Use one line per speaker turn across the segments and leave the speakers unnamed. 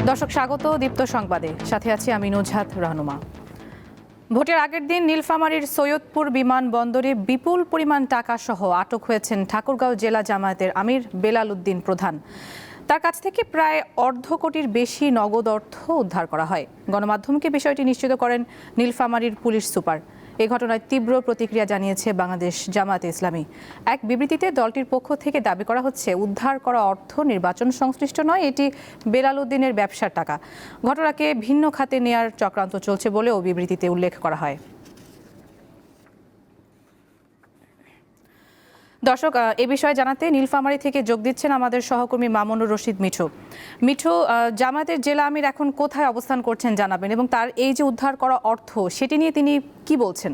দর্শক স্বাগত দীপ্ত সংবাদে, সাথে আছি আমি নুজহাত রহনুমা। ভোটের আগের দিন নীলফামারীর সৈয়দপুর বিমানবন্দরে বিপুল পরিমাণ টাকা সহ আটক হয়েছেন ঠাকুরগাঁও জেলা জামায়াতের আমির বেলাল উদ্দিন প্রধান। তার কাছ থেকে প্রায় অর্ধ কোটির বেশি নগদ অর্থ উদ্ধার করা হয়। গণমাধ্যমকে বিষয়টি নিশ্চিত করেন নীলফামারীর পুলিশ সুপার। এ ঘটনায় তীব্র প্রতিক্রিয়া জানিয়েছে বাংলাদেশ জামায়াতে ইসলামী। এক বিবৃতিতে দলটির পক্ষ থেকে দাবি করা হচ্ছে, উদ্ধার করা অর্থ নির্বাচন সংশ্লিষ্ট নয়, এটি বেলাল উদ্দিনের ব্যবসার টাকা। ঘটনাকে ভিন্ন খাতে নেয়ার চক্রান্ত চলছে বলেও বিবৃতিতে উল্লেখ করা হয়। দর্শক, এ বিষয়ে জানাতে নীলফামারী থেকে যোগ দিচ্ছেন আমাদের সহকর্মী মামুনুর রশিদ মিঠু। মিঠু, জামায়াতের জেলা আমির এখন কোথায় অবস্থান করছেন জানাবেন, এবং তার এই যে উদ্ধার করা অর্থ সেটি নিয়ে তিনি কি বলছেন?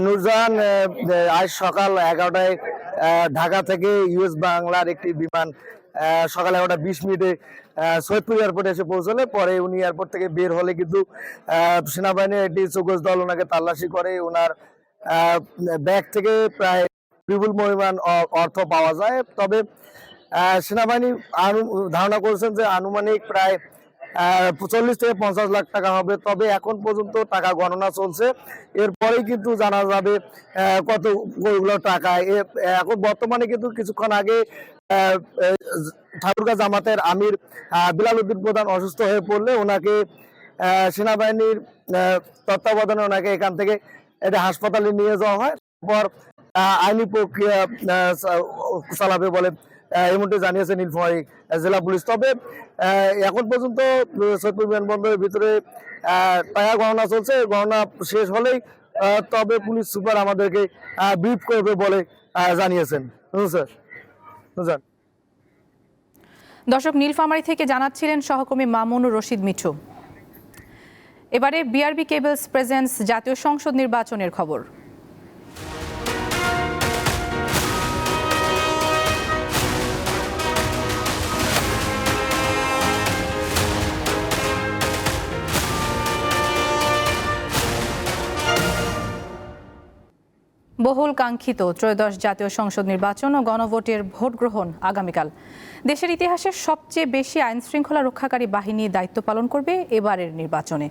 নুরজাহান, আজ সকাল 11টায় ঢাকা থেকে ইউএস বাংলার একটি বিমান সকাল 11:20 সৈয়দপুর এয়ারপোর্টে এসে পৌঁছলে পরে উনি এয়ারপোর্ট থেকে বের হলে কিন্তু সেনাবাহিনীর একটি চৌকস দল ওনাকে তল্লাশি করে। ওনার ব্যাগ থেকে প্রায় বিপুল পরিমাণ অর্থ পাওয়া যায়। তবে সেনাবাহিনী ধারণা করেছেন যে আনুমানিক প্রায় 40 থেকে 50 লাখ টাকা হবে। তবে এখন পর্যন্ত টাকা গণনা চলছে, এরপরেই কিন্তু জানা যাবে কতগুলো টাকা। এখন বর্তমানে কিন্তু কিছুক্ষণ আগে ঠাকুরগাঁও জামাতের আমির বেলাল উদ্দিন প্রধান অসুস্থ হয়ে পড়লে ওনাকে সেনাবাহিনীর তত্ত্বাবধানে ওনাকে এখান থেকে এটা হাসপাতালে নিয়ে যাওয়া হয়। তারপর আইনি প্রক্রিয়া চালাবে বলে এমনটি জানিয়েছে নীলফামারী জেলা পুলিশ। তবে এখন পর্যন্ত সৈয়দপুর বিমানবন্দরের ভিতরে টাকা গণনা চলছে। গণনা শেষ হলেই তবে পুলিশ সুপার আমাদেরকে ব্রিফ করবে বলে জানিয়েছেন।
দর্শক, নীলফামারী থেকে জানাচ্ছিলেন সহকর্মী মামুনুর রশিদ মিঠু। এবারে বিআরবি কেবলস প্রেজেন্স জাতীয় সংসদ নির্বাচনের খবর। বহুল কাঙ্ক্ষিত ত্রয়োদশ জাতীয় সংসদ নির্বাচন ও গণভোটের ভোট গ্রহণ আগামীকাল। দেশের ইতিহাসে সবচেয়ে বেশি আইন শৃঙ্খলা রক্ষাকারী বাহিনী দায়িত্ব পালন করবে এবারের নির্বাচনে।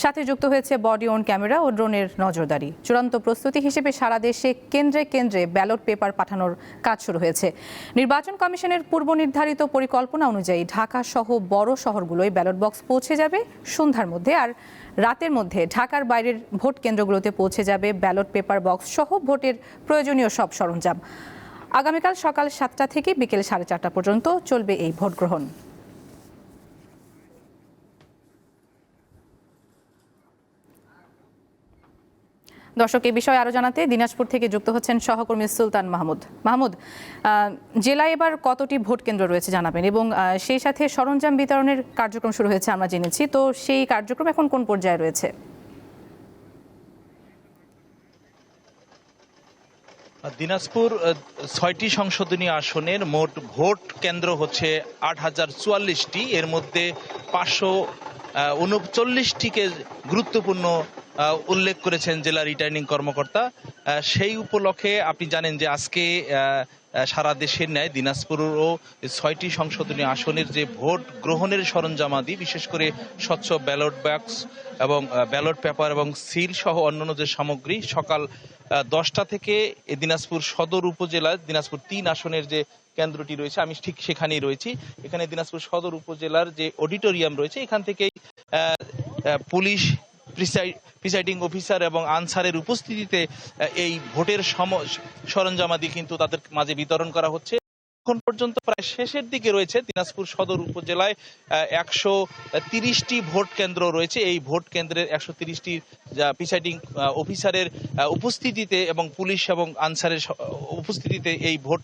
সাথে যুক্ত হয়েছে বডি অন ক্যামেরা ও ড্রোনের নজরদারি। চূড়ান্ত প্রস্তুতি হিসেবে সারা দেশে কেন্দ্রে কেন্দ্রে ব্যালট পেপার পাঠানোর কাজ শুরু হয়েছে। নির্বাচন কমিশনের পূর্ব নির্ধারিত পরিকল্পনা অনুযায়ী ঢাকা সহ বড় শহরগুলোয় ব্যালট বক্স পৌঁছে যাবে সন্ধ্যার মধ্যে, আর রাতের মধ্যে ঢাকার বাইরের ভোট কেন্দ্রগুলোতে পৌঁছে যাবে ব্যালট পেপার বক্স সহ ভোটের প্রয়োজনীয় সব সরঞ্জাম। আগামীকাল সকাল 7টা থেকে বিকেল 4:30 পর্যন্ত চলবে এই ভোট গ্রহণ। দর্শক, এই বিষয়ে আরো জানাতে দিনাজপুর থেকে যুক্ত হচ্ছেন সহকর্মী সুলতান মাহমুদ। জেলায় এবার কতটি ভোট কেন্দ্র রয়েছে জানাবেন, এবং সেই সাথে সরঞ্জাম বিতরণের কার্যক্রম শুরু হয়েছে আমরা জেনেছি, তো সেই কার্যক্রম এখন কোন পর্যায়ে রয়েছে?
দিনাজপুর 6টি সংসদীয় আসনের মোট ভোট কেন্দ্র হচ্ছে 8044টি। এর মধ্যে 539টিকে গুরুত্বপূর্ণ উল্লেখ করেছেন জেলা রিটার্নিং কর্মকর্তা। সেই উপলক্ষে আপনি জানেন যে আজকে সারা দেশের ন্যায় দিনাজপুরেরও 6টি সংসদীয় আসনের যে ভোট গ্রহণের সরঞ্জামাদি, বিশেষ করে স্বচ্ছ ব্যালট বাক্স এবং ব্যালট পেপার এবং সিল সহ অন্যান্য যে সামগ্রী, সকাল 10টা থেকে দিনাজপুর সদর উপজেলার দিনাজপুর 3 আসনের যে কেন্দ্রটি রয়েছে, আমি ঠিক সেখানেই রয়েছি। এখানে দিনাজপুর সদর উপজেলার যে অডিটোরিয়াম রয়েছে, এখান থেকেই পুলিশ প্রিসাইডিং অফিসার এবং আনসারের উপস্থিতিতে এই ভোটের সরঞ্জামাদি কিন্তু তাদের মাঝে বিতরণ করা হচ্ছে। এখন পর্যন্ত প্রায় শেষের দিকে রয়েছে। দিনাজপুর সদর উপজেলায় 130টি ভোট কেন্দ্র রয়েছে। এই ভোট কেন্দ্রের 130টি প্রিসাইডিং অফিসারের উপস্থিতিতে এবং পুলিশ এবং আনসারের উপস্থিতিতে এই ভোট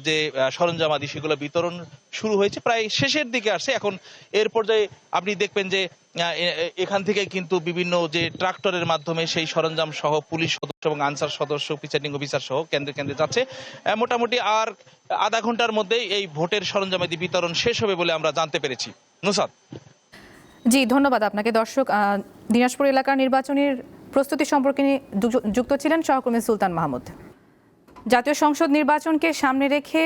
যে সরঞ্জামাদি সেগুলো বিতরণ শুরু হয়েছে, প্রায় শেষের দিকে আসছে। এখন এর পর্যায়ে আপনি দেখবেন যে এখান থেকে কিন্তু বিভিন্ন যে ট্রাক্টরের মাধ্যমে সেই সরঞ্জাম সহ পুলিশ সদস্য এবং আনসার সদস্য, প্রিসাইডিং অফিসার সহ কেন্দ্রে কেন্দ্রে যাচ্ছে। মোটামুটি আর আধা ঘন্টার মধ্যেই এই ভোটের সরঞ্জামাদি বিতরণ শেষ হবে বলে আমরা জানতে পেরেছি। নুসাদ।
জি, ধন্যবাদ আপনাকে। দর্শক, দিনাজপুর এলাকার নির্বাচনের প্রস্তুতি সম্পর্কে যুক্ত ছিলেন সহকর্মী সুলতান মাহমুদ। জাতীয় সংসদ নির্বাচনকে সামনে রেখে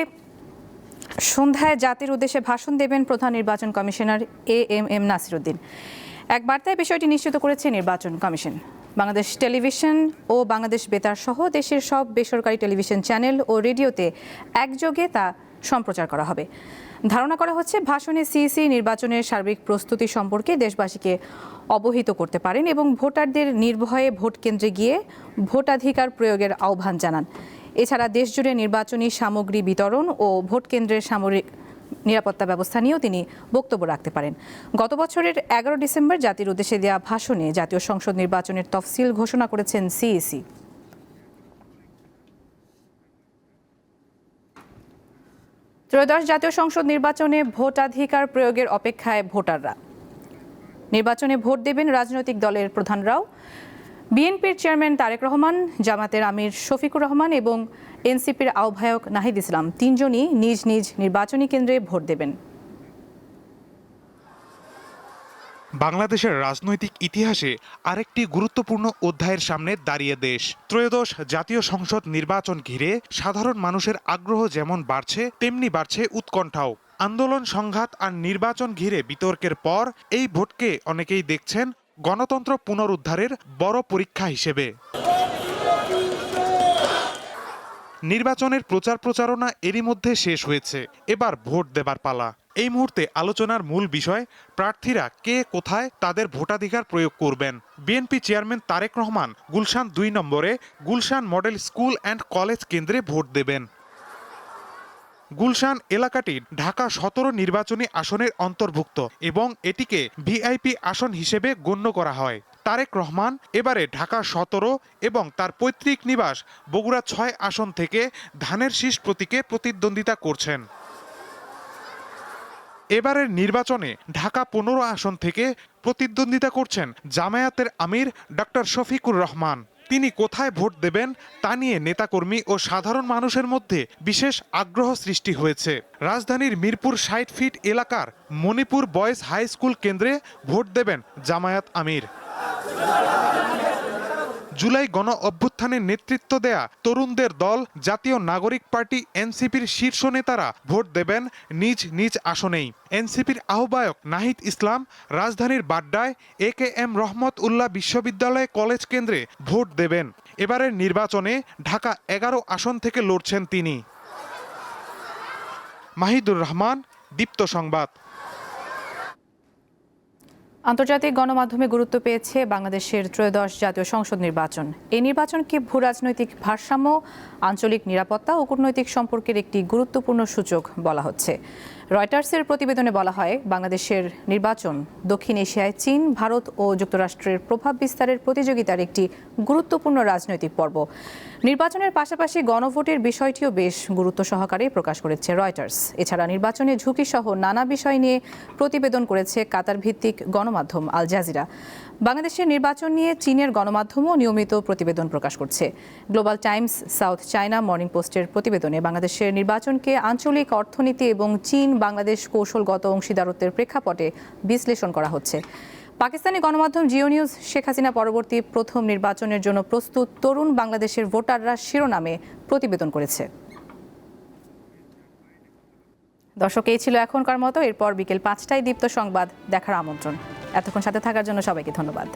সন্ধ্যায় জাতির উদ্দেশ্যে ভাষণ দেবেন প্রধান নির্বাচন কমিশনার AMM নাসিরউদ্দিন। এক বার্তায় বিষয়টি নিশ্চিত করেছে নির্বাচন কমিশন। বাংলাদেশ টেলিভিশন ও বাংলাদেশ বেতার সহ দেশের সব বেসরকারি টেলিভিশন চ্যানেল ও রেডিওতে একযোগে তা সম্প্রচার করা হবে। ধারণা করা হচ্ছে ভাষণে সিইসি নির্বাচনের সার্বিক প্রস্তুতি সম্পর্কে দেশবাসীকে অবহিত করতে পারেন এবং ভোটারদের নির্ভয়ে ভোট কেন্দ্রে গিয়ে ভোটাধিকার প্রয়োগের আহ্বান জানান। এছাড়া দেশজুড়ে নির্বাচনী সামগ্রী বিতরণ ও ভোট কেন্দ্রের সামরিক নিরাপত্তা ব্যবস্থা নিয়েও তিনি বক্তব্য রাখতে পারেন। গত বছরের 11 ডিসেম্বর জাতির উদ্দেশ্যে দেওয়া ভাষণে জাতীয় সংসদ নির্বাচনের তফসিল ঘোষণা করেছেন সিইসি। ত্রয়োদশ জাতীয় সংসদ নির্বাচনে ভোটাধিকার প্রয়োগের অপেক্ষায় ভোটাররা। নির্বাচনে ভোট দেবেন রাজনৈতিক দলের প্রধানরাও। বিএনপির চেয়ারম্যান তারেক রহমান, জামাতের আমির শফিকুর রহমান এবং এনসিপির আহ্বায়ক নাহিদ ইসলাম তিনজনই নিজ নিজ নির্বাচনী কেন্দ্রে ভোট দেবেন।
বাংলাদেশের রাজনৈতিক ইতিহাসে আরেকটি গুরুত্বপূর্ণ অধ্যায়ের সামনে দাঁড়িয়ে দেশ। ত্রয়োদশ জাতীয় সংসদ নির্বাচন ঘিরে সাধারণ মানুষের আগ্রহ যেমন বাড়ছে, তেমনি বাড়ছে উৎকণ্ঠাও। আন্দোলন, সংঘাত আর নির্বাচন ঘিরে বিতর্কের পর এই ভোটকে অনেকেই দেখছেন গণতন্ত্র পুনরুদ্ধারের বড় পরীক্ষা হিসেবে। নির্বাচনের প্রচার প্রচারণা এরই মধ্যে শেষ হয়েছে, এবার ভোট দেবার পালা। এই মুহূর্তে আলোচনার মূল বিষয় প্রার্থীরা কে কোথায় তাদের ভোটাধিকার প্রয়োগ করবেন। বিএনপি চেয়ারম্যান তারেক রহমান গুলশান 2 নম্বরে Gulshan model school and college কেন্দ্রে ভোট দেবেন। গুলশান এলাকাটি ঢাকা 17 নির্বাচনী আসনের অন্তর্ভুক্ত এবং এটিকে ভিআইপি আসন হিসেবে গণ্য করা হয়। তারেক রহমান এবারে ঢাকা 17 এবং তার পৈতৃক নিবাস বগুড়া 6 আসন থেকে ধানের শীষ প্রতীকে প্রতিদ্বন্দ্বিতা করছেন। এবারের নির্বাচনে ঢাকা 15 আসন থেকে প্রতিদ্বন্দ্বিতা করছেন জামায়াতের আমির ডক্টর শফিকুর রহমান। তিনি কোথায় ভোট দেবেন তা নিয়ে নেতাকর্মী ও সাধারণ মানুষের মধ্যে বিশেষ আগ্রহ সৃষ্টি হয়েছে। রাজধানীর মিরপুর 60 ফিট এলাকার মণিপুর বয়েজ হাই স্কুল কেন্দ্রে ভোট দেবেন জামায়াত আমির। জুলাই গণ অভ্যুত্থানের নেতৃত্ব দেয়া তরুণদের দল জাতীয় নাগরিক পার্টি এনসিপির শীর্ষ নেতারা ভোট দেবেন নিজ নিজ আসনেই। এনসিপির আহ্বায়ক নাহিদ ইসলাম রাজধানীর বাড্ডায় AKM রহমত উল্লাহ বিশ্ববিদ্যালয় কলেজ কেন্দ্রে ভোট দেবেন। এবারের নির্বাচনে ঢাকা 11 আসন থেকে লড়ছেন তিনি। মাহিদুর রহমান, দীপ্ত সংবাদ।
আন্তর্জাতিক গণমাধ্যমে গুরুত্ব পেয়েছে বাংলাদেশের ত্রয়োদশ জাতীয় সংসদ নির্বাচন। এই নির্বাচনকে ভূরাজনৈতিক ভারসাম্য, আঞ্চলিক নিরাপত্তা ও কূটনৈতিক সম্পর্কের একটি গুরুত্বপূর্ণ সূচক বলা হচ্ছে। রয়টার্সের প্রতিবেদনে বলা হয়, বাংলাদেশের নির্বাচন দক্ষিণ এশিয়ায় চীন, ভারত ও যুক্তরাষ্ট্রের প্রভাব বিস্তারের প্রতিযোগিতার একটি গুরুত্বপূর্ণ রাজনৈতিক পর্ব। নির্বাচনের পাশাপাশি গণভোটের বিষয়টিও বেশ গুরুত্ব সহকারে প্রকাশ করেছে রয়টার্স। এছাড়া নির্বাচনে ঝুঁকিসহ নানা বিষয় নিয়ে প্রতিবেদন করেছে কাতার ভিত্তিক গণমাধ্যম আল জাজিরা। বাংলাদেশের নির্বাচন নিয়ে চীনের গণমাধ্যমও নিয়মিত প্রতিবেদন প্রকাশ করছে। Global Times, south China morning পোস্টের প্রতিবেদনে বাংলাদেশের নির্বাচনকে আঞ্চলিক অর্থনীতি এবং চীন বাংলাদেশ কৌশলগত অংশীদারত্বের প্রেক্ষাপটে বিশ্লেষণ করা হচ্ছে। পাকিস্তানি গণমাধ্যম জিও নিউজ শেখ হাসিনা পরবর্তী প্রথম নির্বাচনের জন্য প্রস্তুত তরুণ বাংলাদেশের ভোটাররা শিরোনামে প্রতিবেদন করেছে। দর্শক, এই ছিল এখনকার মতো। এরপর বিকেল 5টায় দীপ্ত সংবাদ দেখার আমন্ত্রণ। এতক্ষণ সাথে থাকার জন্য সবাইকে ধন্যবাদ।